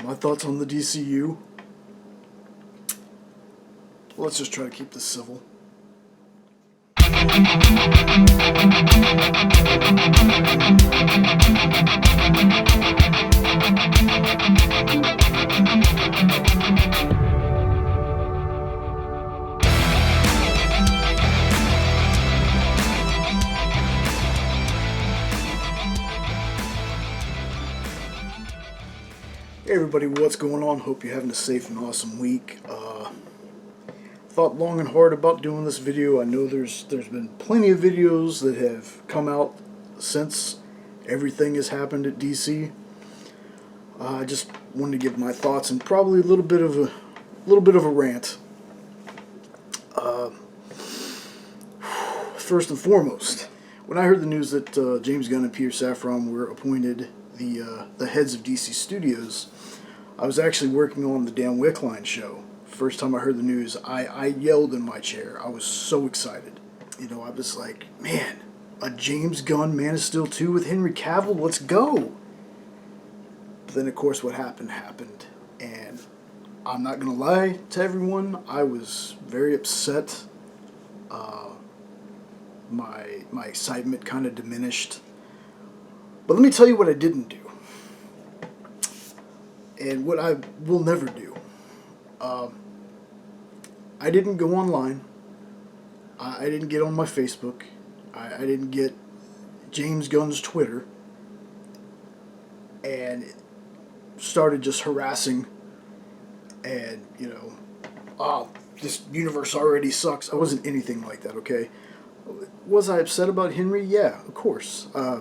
My thoughts on the DCU. Let's just try to keep this civil. Hey everybody, what's going on? Hope you're having a safe and awesome week. Thought long and hard about doing this video. I know there's been plenty of videos that have come out since everything has happened at DC. I just wanted to give my thoughts and probably a little bit of a rant. First and foremost, when I heard the news that James Gunn and Peter Safran were appointed the heads of DC Studios, I was actually working on the Dan Wickline show. First time I heard the news, I yelled in my chair. I was so excited. You know, I was like, man, a James Gunn Man of Steel 2 with Henry Cavill, let's go. But then, of course, what happened. And I'm not going to lie to everyone, I was very upset. My excitement kind of diminished. But let me tell you what I didn't do. And what I will never do. I didn't go online. I didn't get on my Facebook. I didn't get James Gunn's Twitter. And started just harassing. And, you know, this universe already sucks. I wasn't anything like that, okay? Was I upset about Henry? Yeah, of course. I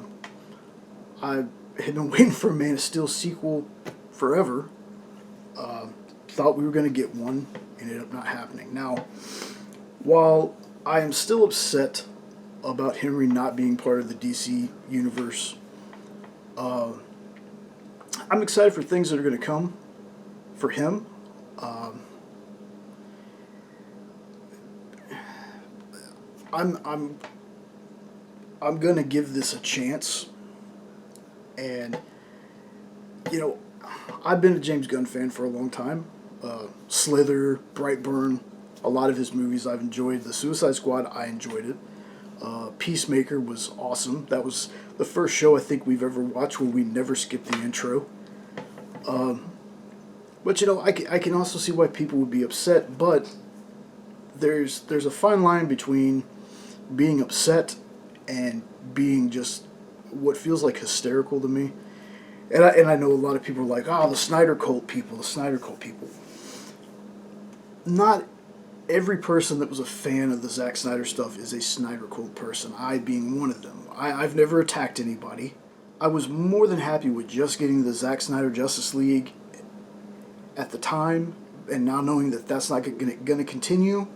had been waiting for a Man of Steel sequel forever. Thought we were going to get one. Ended up not happening. Now, while I am still upset about Henry not being part of the DC universe, I'm excited for things that are going to come for him. I'm going to give this a chance. And, you know, I've been a James Gunn fan for a long time. Slither, Brightburn, a lot of his movies I've enjoyed. The Suicide Squad, I enjoyed it. Peacemaker was awesome. That was the first show I think we've ever watched where we never skipped the intro. But, you know, I can also see why people would be upset, but there's a fine line between being upset and being just what feels like hysterical to me. And I know a lot of people are like, the Snyder Cult people. Not every person that was a fan of the Zack Snyder stuff is a Snyder Cult person, I being one of them. I've never attacked anybody. I was more than happy with just getting the Zack Snyder Justice League at the time, and now knowing that that's not going to continue,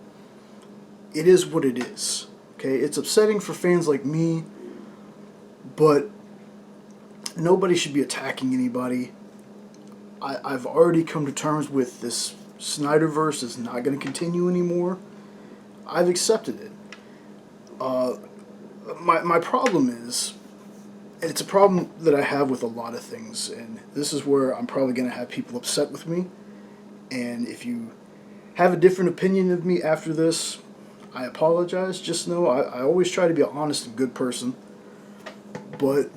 it is what it is. Okay, it's upsetting for fans like me, but nobody should be attacking anybody. I've already come to terms with this Snyderverse is not going to continue anymore. I've accepted it. My problem is, and it's a problem that I have with a lot of things, and this is where I'm probably going to have people upset with me. And if you have a different opinion of me after this, I apologize. Just know I always try to be an honest and good person. But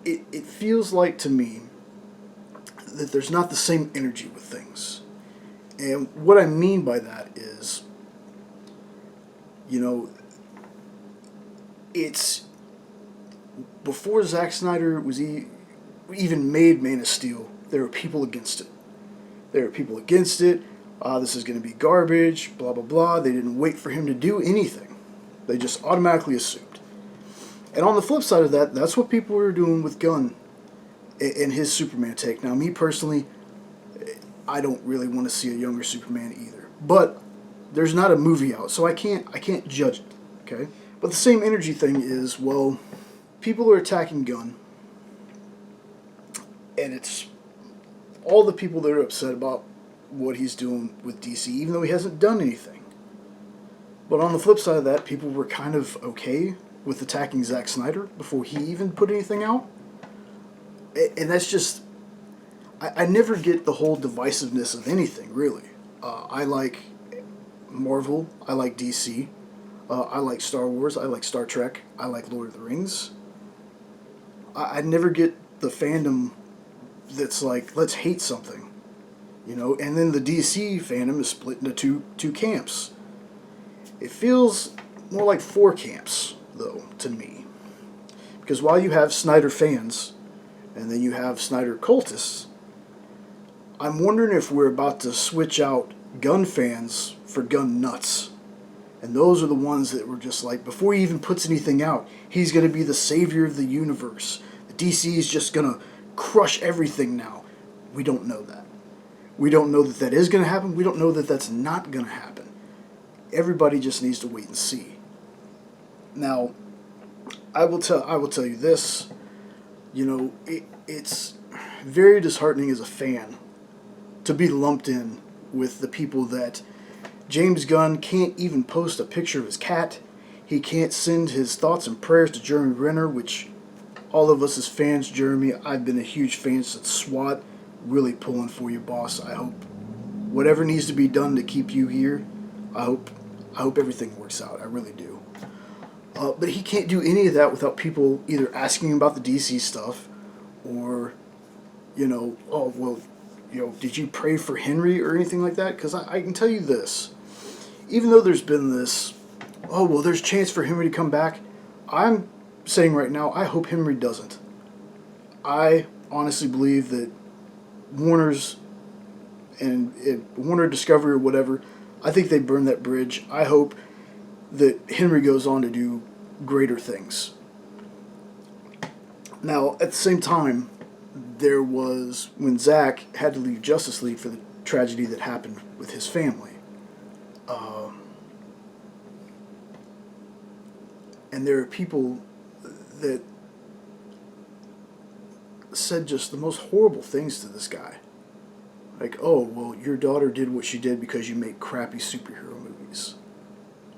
it feels like to me that there's not the same energy with things. And what I mean by that is, you know, it's before Zack Snyder was even made Man of Steel, there were people against it. This is going to be garbage, blah, blah, blah. They didn't wait for him to do anything. They just automatically assumed. And on the flip side of that, that's what people were doing with Gunn and his Superman take. Now, me personally, I don't really want to see a younger Superman either. But there's not a movie out, so I can't judge it, okay? But the same energy thing is, well, people are attacking Gunn, and it's all the people that are upset about what he's doing with DC, even though he hasn't done anything. But on the flip side of that, people were kind of okay with attacking Zack Snyder before he even put anything out. And that's just, I never get the whole divisiveness of anything, really. I like Marvel, I like DC, I like Star Wars, I like Star Trek, I like Lord of the Rings. I never get the fandom that's like, let's hate something, you know. And then the DC fandom is split into two camps. It feels more like four camps, though, to me. Because while you have Snyder fans, and then you have Snyder cultists, I'm wondering if we're about to switch out Gunn fans for Gunn nuts. And those are the ones that were just like, before he even puts anything out, he's going to be the savior of the universe. The DC is just going to crush everything now. We don't know that. We don't know that that is going to happen. We don't know that that's not going to happen. Everybody just needs to wait and see. Now, I will tell you this. You know, it's very disheartening as a fan to be lumped in with the people that James Gunn can't even post a picture of his cat. He can't send his thoughts and prayers to Jeremy Renner, which all of us as fans, Jeremy, I've been a huge fan since SWAT. Really pulling for you, boss. I hope whatever needs to be done to keep you here, I hope everything works out. I really do. But he can't do any of that without people either asking him about the DC stuff or, you know, oh, well, you know, did you pray for Henry or anything like that? Because I can tell you this. Even though there's been this, oh, well, there's a chance for Henry to come back, I'm saying right now, I hope Henry doesn't. I honestly believe that Warner's and Warner Discovery or whatever, I think they burned that bridge. I hope that Henry goes on to do greater things. Now, at the same time, there was when Zack had to leave Justice League for the tragedy that happened with his family. And there are people that said just the most horrible things to this guy. Like, oh, well, your daughter did what she did because you make crappy superhero movies.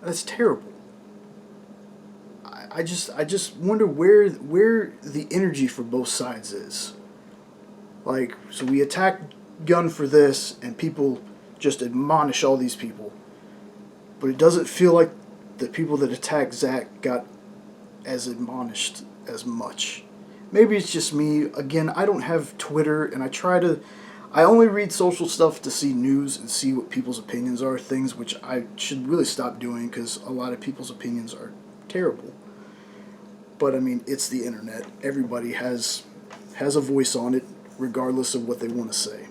That's terrible. I just wonder where the energy for both sides is. Like, so we attack Gunn for this, and people just admonish all these people. But it doesn't feel like the people that attack Zack got as admonished as much. Maybe it's just me. Again, I don't have Twitter, and I only read social stuff to see news and see what people's opinions are, things which I should really stop doing because a lot of people's opinions are terrible. But, I mean, it's the internet. Everybody has a voice on it, regardless of what they want to say.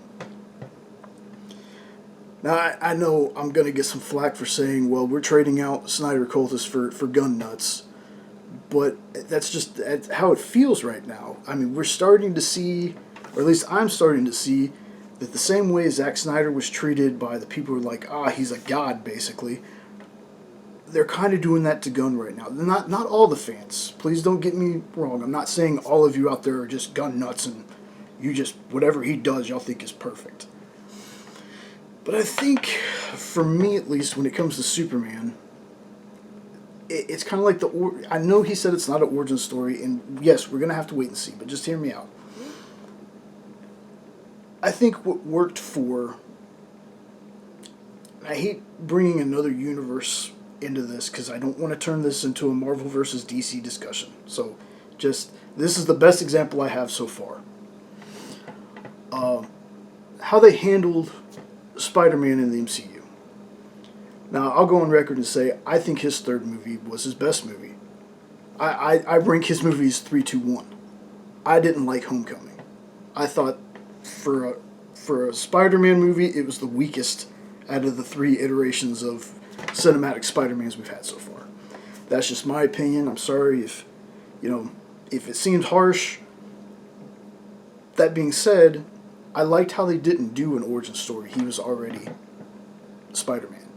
Now, I know I'm going to get some flack for saying, well, we're trading out Snyder cultists for gun nuts. But that's how it feels right now. I mean, we're starting to see, or at least I'm starting to see, that the same way Zack Snyder was treated by the people who are like, he's a god, basically. They're kind of doing that to Gunn right now. Not all the fans. Please don't get me wrong. I'm not saying all of you out there are just Gunn nuts and you just, whatever he does, y'all think is perfect. But I think, for me at least, when it comes to Superman, it's kind of like I know he said it's not an origin story, and yes, we're going to have to wait and see, but just hear me out. I think what worked for... I hate bringing another universe into this because I don't want to turn this into a Marvel versus DC discussion. So, this is the best example I have so far. How they handled Spider-Man in the MCU. Now, I'll go on record and say I think his third movie was his best movie. I rank his movies 3, 2, 1. I didn't like Homecoming. I thought for a Spider-Man movie, it was the weakest out of the 3 iterations of cinematic Spider-Mans we've had so far. That's just my opinion. I'm sorry if it seemed harsh. That being said, I liked how they didn't do an origin story. He was already Spider-Man.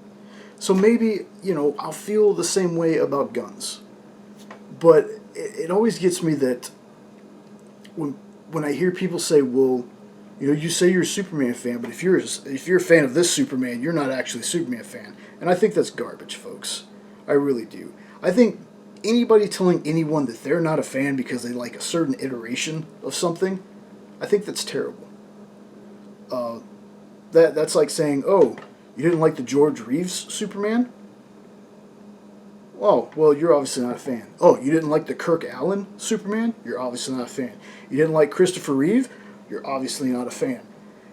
So maybe, I'll feel the same way about Guns. But it always gets me that when I hear people say, well, you say you're a Superman fan, but if you're a fan of this Superman, you're not actually a Superman fan. And I think that's garbage, folks. I really do. I think anybody telling anyone that they're not a fan because they like a certain iteration of something, I think that's terrible. That's like saying, oh, you didn't like the George Reeves Superman? Oh, well, you're obviously not a fan. Oh, you didn't like the Kirk Allen Superman? You're obviously not a fan. You didn't like Christopher Reeve? You're obviously not a fan.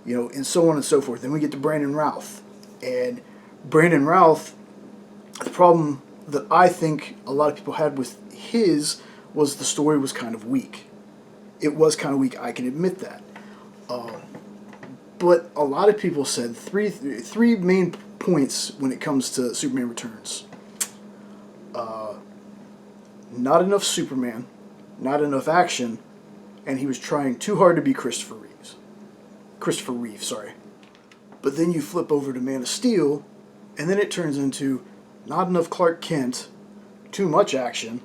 You know, and so on and so forth. Then we get to Brandon Routh. And Brandon Routh, the problem that I think a lot of people had with his was the story was kind of weak. It was kind of weak, I can admit that. But a lot of people said three main points when it comes to Superman Returns. Not enough Superman, not enough action, and he was trying too hard to be Christopher Reeve, sorry. But then you flip over to Man of Steel, and then it turns into not enough Clark Kent, too much action,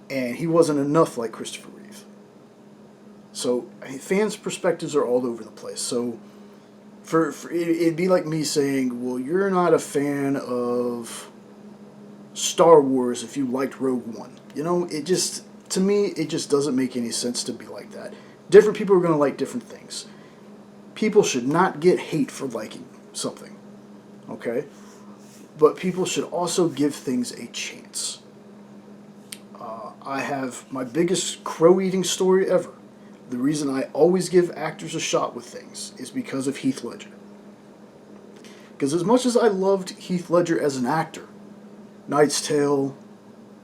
and he wasn't enough like Christopher Reeve. So fans' perspectives are all over the place. So it'd be like me saying, well, you're not a fan of Star Wars if you liked Rogue One. You know, to me, it just doesn't make any sense to be like that. Different people are going to like different things. People should not get hate for liking something, okay? But people should also give things a chance. I have my biggest crow-eating story ever. The reason I always give actors a shot with things is because of Heath Ledger. Because as much as I loved Heath Ledger as an actor, Knight's Tale,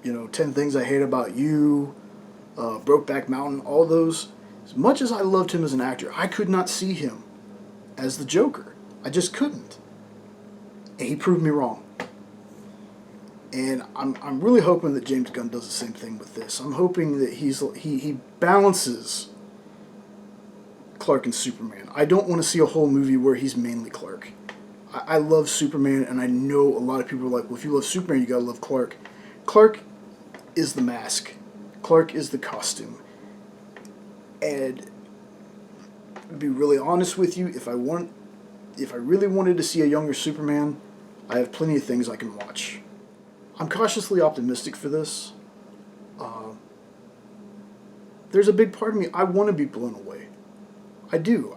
10 Things I Hate About You, Brokeback Mountain, all those, as much as I loved him as an actor, I could not see him as the Joker. I just couldn't. And he proved me wrong. And I'm really hoping that James Gunn does the same thing with this. I'm hoping that he balances Clark and Superman. I don't want to see a whole movie where he's mainly Clark. I love Superman, and I know a lot of people are like, well, if you love Superman, you gotta love Clark. Clark is the mask. Clark is the costume. And to be really honest with you, if I really wanted to see a younger Superman, I have plenty of things I can watch. I'm cautiously optimistic for this. There's a big part of me, I want to be blown away. I do.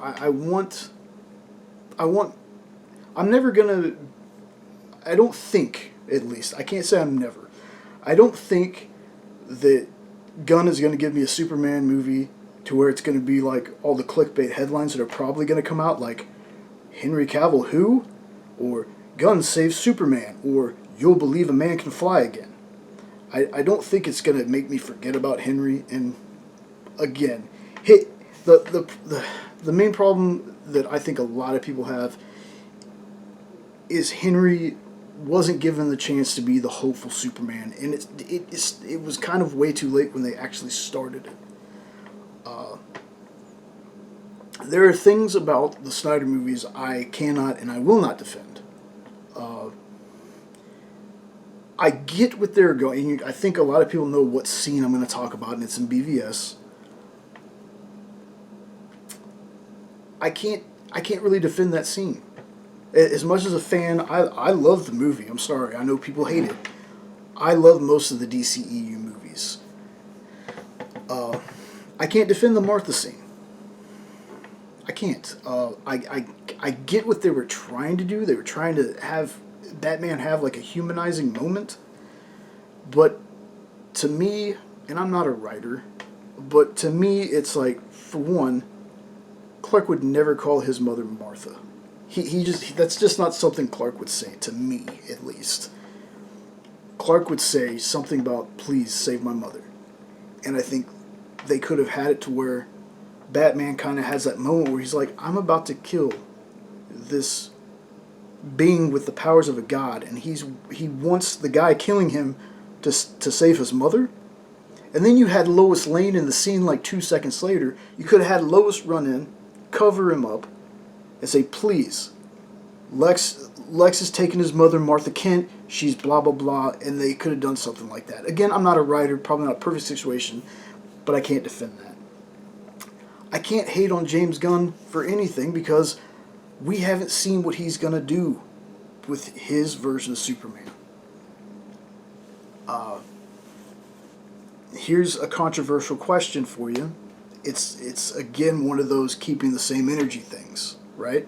I'm never gonna, I don't think, at least, I can't say I'm never. I don't think that Gunn is going to give me a Superman movie to where it's going to be like all the clickbait headlines that are probably going to come out, like Henry Cavill who? Or Gunn saves Superman, or you'll believe a man can fly again. I don't think it's going to make me forget about Henry, and again, the main problem that I think a lot of people have is Henry wasn't given the chance to be the hopeful Superman, and it was kind of way too late when they actually started it. There are things about the Snyder movies I cannot and I will not defend. I get what they're going. I think a lot of people know what scene I'm going to talk about, and it's in BVS. I can't really defend that scene. As much as a fan, I love the movie. I'm sorry, I know people hate it. I love most of the DCEU movies. I can't defend the Martha scene. I can't. I get what they were trying to do. They were trying to have Batman have like a humanizing moment. But to me, and I'm not a writer, but to me it's like, for one, Clark would never call his mother Martha. That's just not something Clark would say, to me, at least. Clark would say something about, please save my mother. And I think they could have had it to where Batman kind of has that moment where he's like, I'm about to kill this being with the powers of a god, and he wants the guy killing him to save his mother. And then you had Lois Lane in the scene like 2 seconds later. You could have had Lois run in, cover him up, and say, please, Lex has taken his mother, Martha Kent, she's blah, blah, blah, and they could have done something like that. Again, I'm not a writer, probably not a perfect situation, but I can't defend that. I can't hate on James Gunn for anything because we haven't seen what he's going to do with his version of Superman. Here's a controversial question for you. It's again one of those keeping the same energy things. right?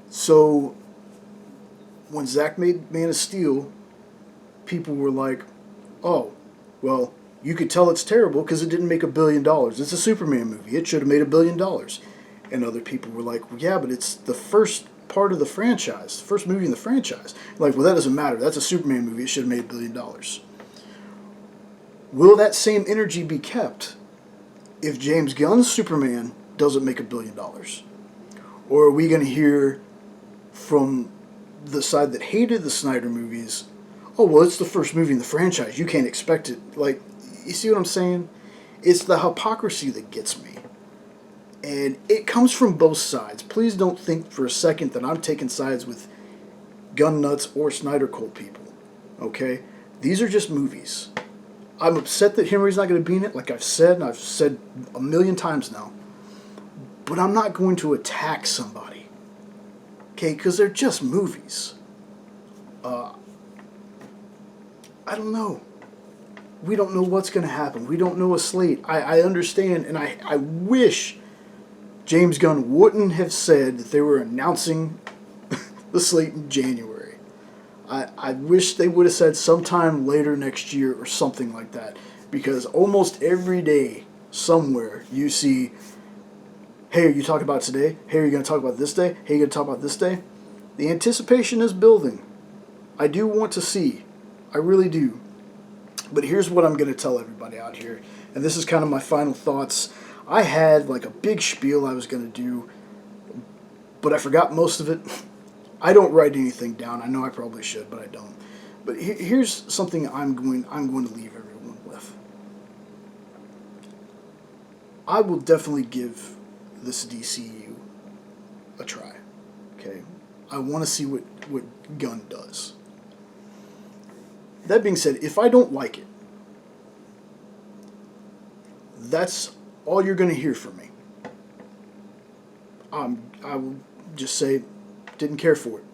So when Zack made Man of Steel, people were like, oh, well, you could tell it's terrible because it didn't make $1 billion. It's a Superman movie. It should have made $1 billion. And other people were like, well, yeah, but it's the first part of the franchise, the first movie in the franchise. Like, well, that doesn't matter. That's a Superman movie. It should have made $1 billion. Will that same energy be kept if James Gunn's Superman doesn't make $1 billion? Or are we going to hear from the side that hated the Snyder movies, oh, well, it's the first movie in the franchise. You can't expect it. Like, you see what I'm saying? It's the hypocrisy that gets me. And it comes from both sides. Please don't think for a second that I'm taking sides with Gunn nuts or Snyder cult people. Okay? These are just movies. I'm upset that Henry's not going to be in it, like I've said, and I've said a million times now. But I'm not going to attack somebody. Okay? Because they're just movies. I don't know. We don't know what's going to happen. We don't know a slate. I understand, and I wish James Gunn wouldn't have said that they were announcing the slate in January. I wish they would have said sometime later next year or something like that. Because almost every day, somewhere, you see, hey, are you talking about today? Hey, are you going to talk about this day? Hey, are you going to talk about this day? The anticipation is building. I do want to see. I really do. But here's what I'm going to tell everybody out here. And this is kind of my final thoughts. I had like a big spiel I was going to do, but I forgot most of it. I don't write anything down. I know I probably should, but I don't. But here's something I'm going to leave everyone with. I will definitely give this DCU a try. Okay? I want to see what Gunn does. That being said, if I don't like it, that's all you're going to hear from me. I will just say, didn't care for it.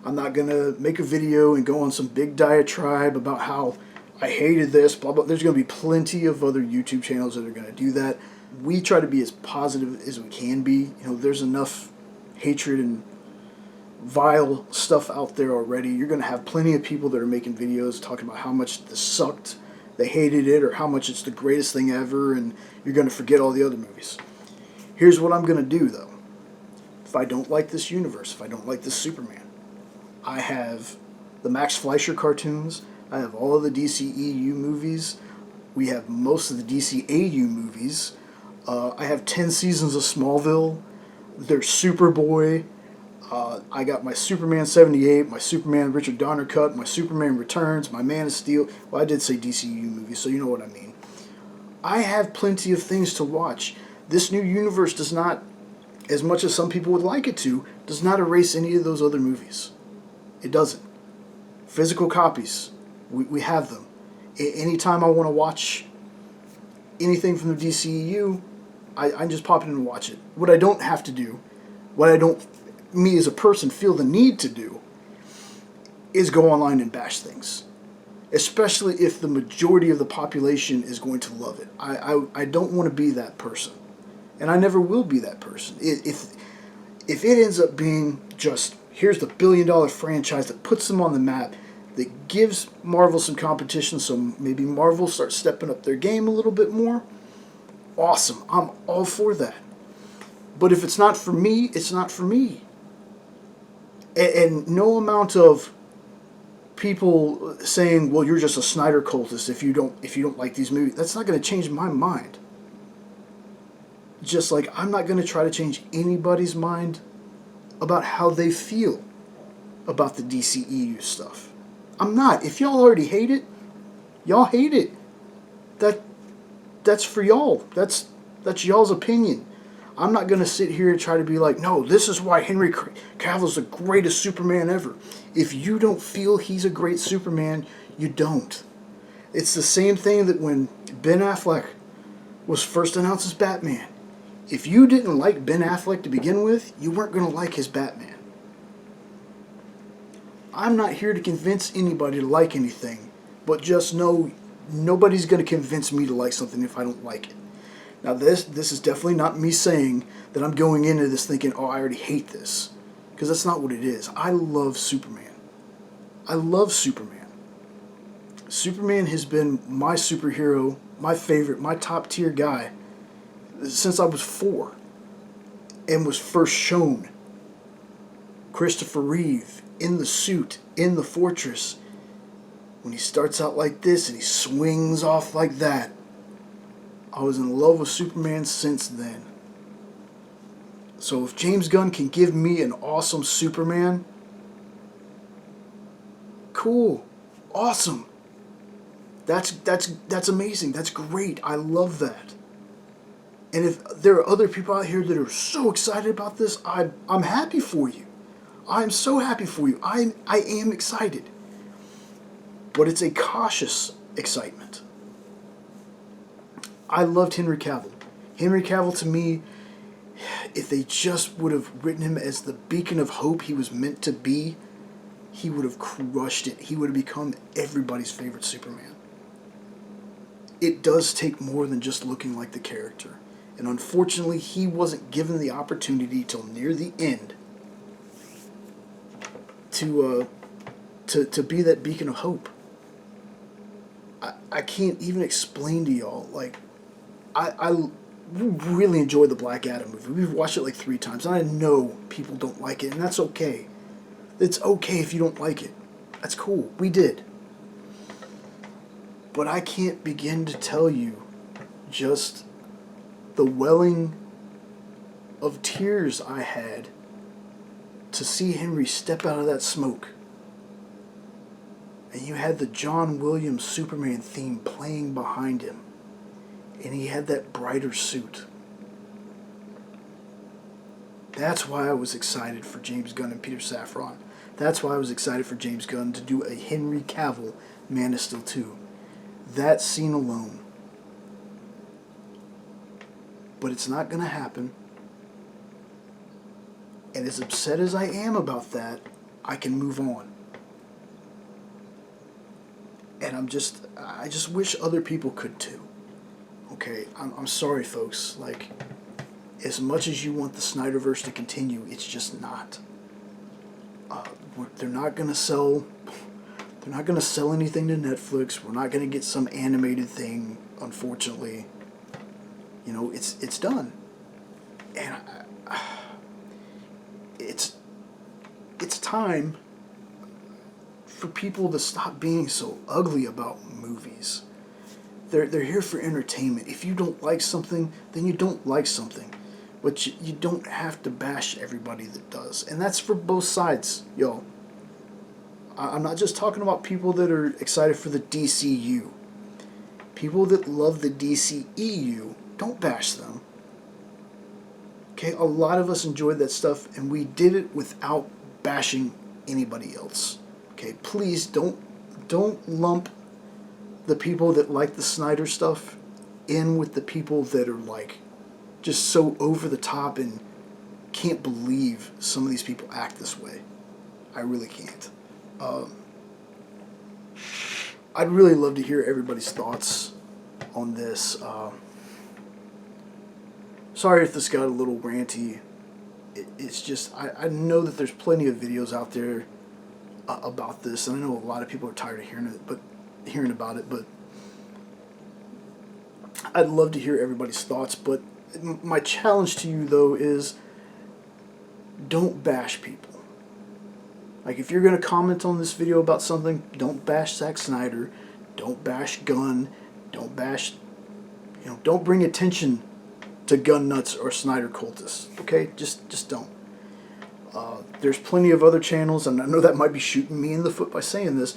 I'm not going to make a video and go on some big diatribe about how I hated this, blah, blah. There's going to be plenty of other YouTube channels that are going to do that. We try to be as positive as we can be. You know, there's enough hatred and vile stuff out there already. You're going to have plenty of people that are making videos talking about how much this sucked, they hated it, or how much it's the greatest thing ever, and you're going to forget all the other movies. Here's what I'm going to do, though. If I don't like this universe, if I don't like this Superman, I have the Max Fleischer cartoons, I have all of the DCEU movies, we have most of the DCAU movies, I have 10 seasons of Smallville, there's Superboy, I got my Superman 78, my Superman Richard Donner cut, my Superman Returns, my Man of Steel. Well, I did say DCU movies, so you know what I mean. I have plenty of things to watch. This new universe does not, as much as some people would like it to, does not erase any of those other movies. It doesn't. Physical copies, we have them. Anytime I want to watch anything from the DCEU, I just pop it in and watch it. What I don't have to do, what I don't, me as a person, feel the need to do, is go online and bash things. Especially if the majority of the population is going to love it. I don't want to be that person. And I never will be that person. If it ends up being just, here's the $1 billion franchise that puts them on the map, that gives Marvel some competition, so maybe Marvel starts stepping up their game a little bit more, awesome. I'm all for that. But if it's not for me, it's not for me. And no amount of people saying, well, you're just a Snyder cultist if you don't like these movies, that's not going to change my mind. Just like I'm not going to try to change anybody's mind about how they feel about the DCEU stuff. I'm not. If y'all already hate it, y'all hate it. That's for y'all. That's y'all's opinion. I'm not going to sit here and try to be like, no, this is why Henry Cavill's the greatest Superman ever. If you don't feel he's a great Superman, you don't. It's the same thing that when Ben Affleck was first announced as Batman. If you didn't like Ben Affleck to begin with, you weren't going to like his Batman. I'm not here to convince anybody to like anything, but just know nobody's going to convince me to like something if I don't like it. Now this is definitely not me saying that I'm going into this thinking, oh, I already hate this, because that's not what it is. I love Superman. I love Superman. Superman has been my superhero, my favorite, my top tier guy since I was 4 and was first shown. Christopher Reeve in the suit, in the fortress, when he starts out like this and he swings off like that. I was in love with Superman since then. So if James Gunn can give me an awesome Superman, cool, awesome. That's amazing. That's great. I love that. And if there are other people out here that are so excited about this, I'm happy for you. I'm so happy for you. I am excited. But it's a cautious excitement. I loved Henry Cavill. Henry Cavill, to me, if they just would have written him as the beacon of hope he was meant to be, he would have crushed it. He would have become everybody's favorite Superman. It does take more than just looking like the character. And unfortunately, he wasn't given the opportunity till near the end to be that beacon of hope. I can't even explain to y'all. Like, I really enjoyed the Black Adam movie. We've watched it like 3 times, and I know people don't like it, and that's okay. It's okay if you don't like it. That's cool. We did. But I can't begin to tell you just the welling of tears I had to see Henry step out of that smoke. And you had the John Williams Superman theme playing behind him. And he had that brighter suit. That's why I was excited for James Gunn and Peter Safran. That's why I was excited for James Gunn to do a Henry Cavill Man of Steel 2. That scene alone. But it's not going to happen. And as upset as I am about that, I can move on. And I just wish other people could too. Okay, I'm sorry, folks. Like, as much as you want the Snyderverse to continue, it's just not. They're not gonna sell. They're not gonna sell anything to Netflix. We're not gonna get some animated thing. Unfortunately, you know, it's done. And it's time for people to stop being so ugly about movies. They're here for entertainment. If you don't like something, then you don't like something. But you don't have to bash everybody that does. And that's for both sides, yo. I'm not just talking about people that are excited for the DCU. People that love the DCEU, don't bash them. Okay, a lot of us enjoyed that stuff, and we did it without bashing anybody else. Okay, please don't lump the people that like the Snyder stuff in with the people that are like just so over the top and can't believe some of these people act this way. I really can't. I'd really love to hear everybody's thoughts on this. Sorry if this got a little ranty. It's just, I know that there's plenty of videos out there about this, and I know a lot of people are tired of hearing about it, but I'd love to hear everybody's thoughts. But my challenge to you, though, is don't bash people. Like, if you're going to comment on this video about something, don't bash Zack Snyder, don't bash Gunn, don't bash, don't bring attention to Gunn nuts or Snyder cultists, okay? Just don't. There's plenty of other channels, and I know that might be shooting me in the foot by saying this,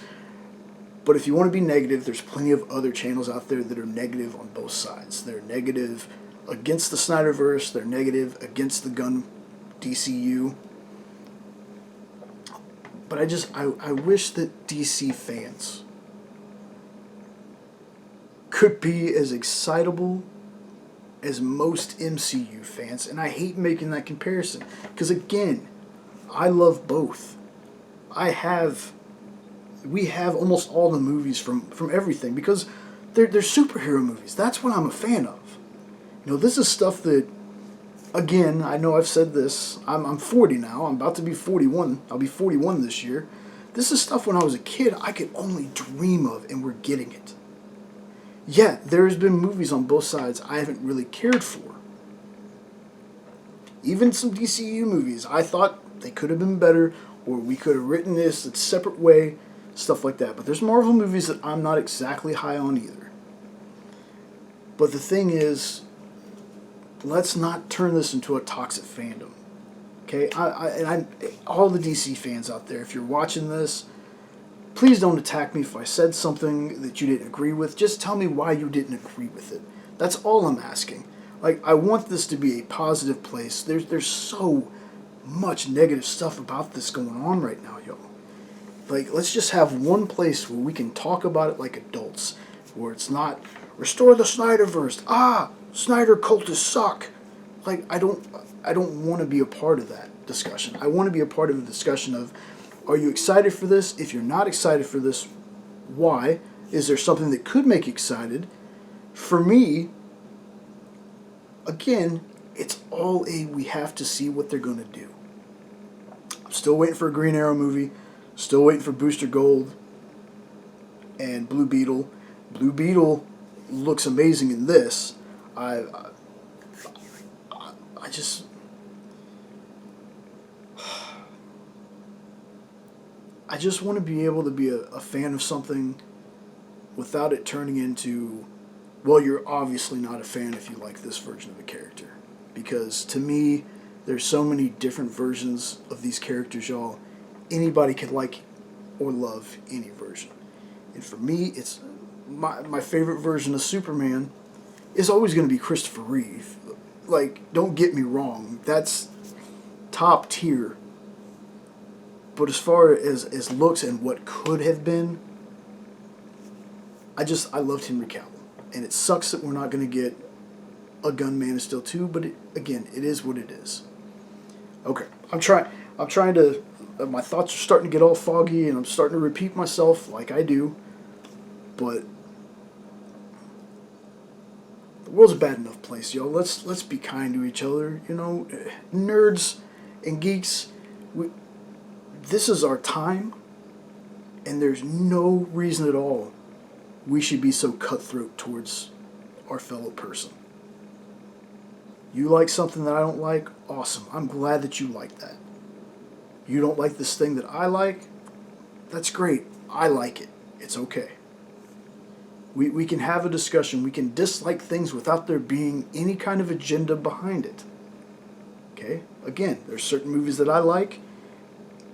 but if you want to be negative, there's plenty of other channels out there that are negative on both sides. They're negative against the Snyderverse, they're negative against the Gunn DCU. But I wish that DC fans could be as excitable as most MCU fans, and I hate making that comparison, because again, I love both. We have almost all the movies from everything, because they're superhero movies. That's what I'm a fan of. This is stuff that, again, I know I've said this. I'm 40 now. I'm about to be 41. I'll be 41 this year. This is stuff when I was a kid I could only dream of, and we're getting it. Yeah, there's been movies on both sides I haven't really cared for. Even some DCU movies, I thought they could have been better, or we could have written this a separate way, stuff like that. But there's Marvel movies that I'm not exactly high on either. But the thing is, let's not turn this into a toxic fandom. Okay, all the DC fans out there, if you're watching this, please don't attack me if I said something that you didn't agree with. Just tell me why you didn't agree with it. That's all I'm asking. Like, I want this to be a positive place. There's so much negative stuff about this going on right now, y'all. Like, let's just have one place where we can talk about it like adults, where it's not restore the Snyderverse. Snyder cultists suck. Like, I don't want to be a part of that discussion. I want to be a part of the discussion of, are you excited for this? If you're not excited for this, why? Is there something that could make you excited? For me, again, it's all we have to see what they're going to do. I'm still waiting for a Green Arrow movie. Still waiting for Booster Gold and Blue Beetle. Blue Beetle looks amazing in this. I just... I just want to be able to be a fan of something without it turning into, well, you're obviously not a fan if you like this version of a character. Because to me, there's so many different versions of these characters, y'all. Anybody can like or love any version. And for me, it's my favorite version of Superman is always going to be Christopher Reeve. Like, don't get me wrong, that's top tier. But as far as looks and what could have been, I loved Henry Cavill. And it sucks that we're not going to get a Gunn Man of Steel 2, but again, it is what it is. Okay, I'm trying to, my thoughts are starting to get all foggy, and I'm starting to repeat myself like I do, but the world's a bad enough place, y'all. Let's be kind to each other, nerds and geeks. This is our time, and there's no reason at all we should be so cutthroat towards our fellow person. You like something that I don't like? Awesome. I'm glad that you like that. You don't like this thing that I like? That's great. I like it. It's okay. We can have a discussion. We can dislike things without there being any kind of agenda behind it. Okay? Again, there's certain movies that I like,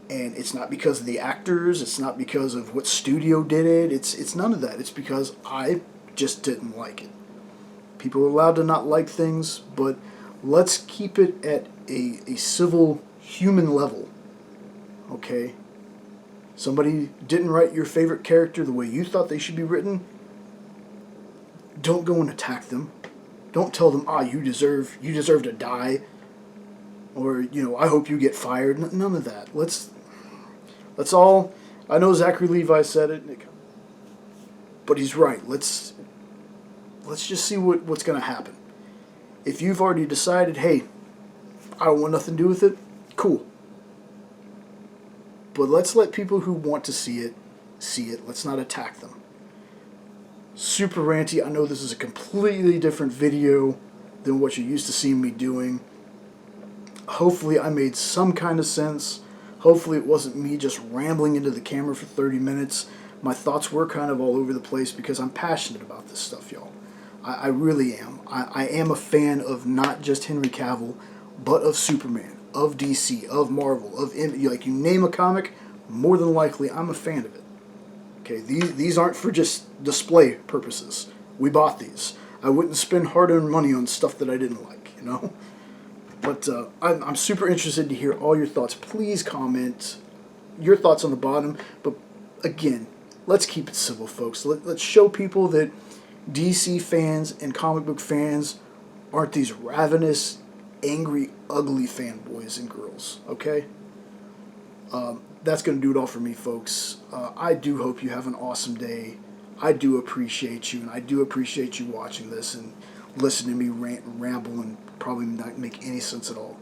and it's not because of the actors, it's not because of what studio did it, it's none of that. It's because I just didn't like it. People are allowed to not like things, but let's keep it at a civil, human level. Okay? Somebody didn't write your favorite character the way you thought they should be written. Don't go and attack them. Don't tell them, you deserve to die. Or, I hope you get fired. None of that. Let's all... I know Zachary Levi said it, but he's right. Let's just see what's going to happen. If you've already decided, hey, I don't want nothing to do with it, cool. But let's let people who want to see it. Let's not attack them. Super ranty. I know this is a completely different video than what you're used to seeing me doing. Hopefully I made some kind of sense. Hopefully it wasn't me just rambling into the camera for 30 minutes. My thoughts were kind of all over the place because I'm passionate about this stuff, y'all. I really am. I am a fan of not just Henry Cavill, but of Superman, of DC, of Marvel, like you name a comic, more than likely I'm a fan of it. Okay, these aren't for just display purposes. We bought these. I wouldn't spend hard-earned money on stuff that I didn't like, But I'm super interested to hear all your thoughts. Please comment your thoughts on the bottom. But again, let's keep it civil, folks. Let's show people that DC fans and comic book fans aren't these ravenous, angry, ugly fanboys and girls, okay? That's going to do it all for me, folks. I do hope you have an awesome day. I do appreciate you, and I do appreciate you watching this. And listen to me rant and ramble and probably not make any sense at all.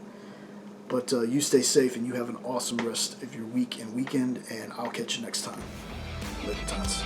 But you stay safe and you have an awesome rest of your week and weekend, and I'll catch you next time. Later, tots.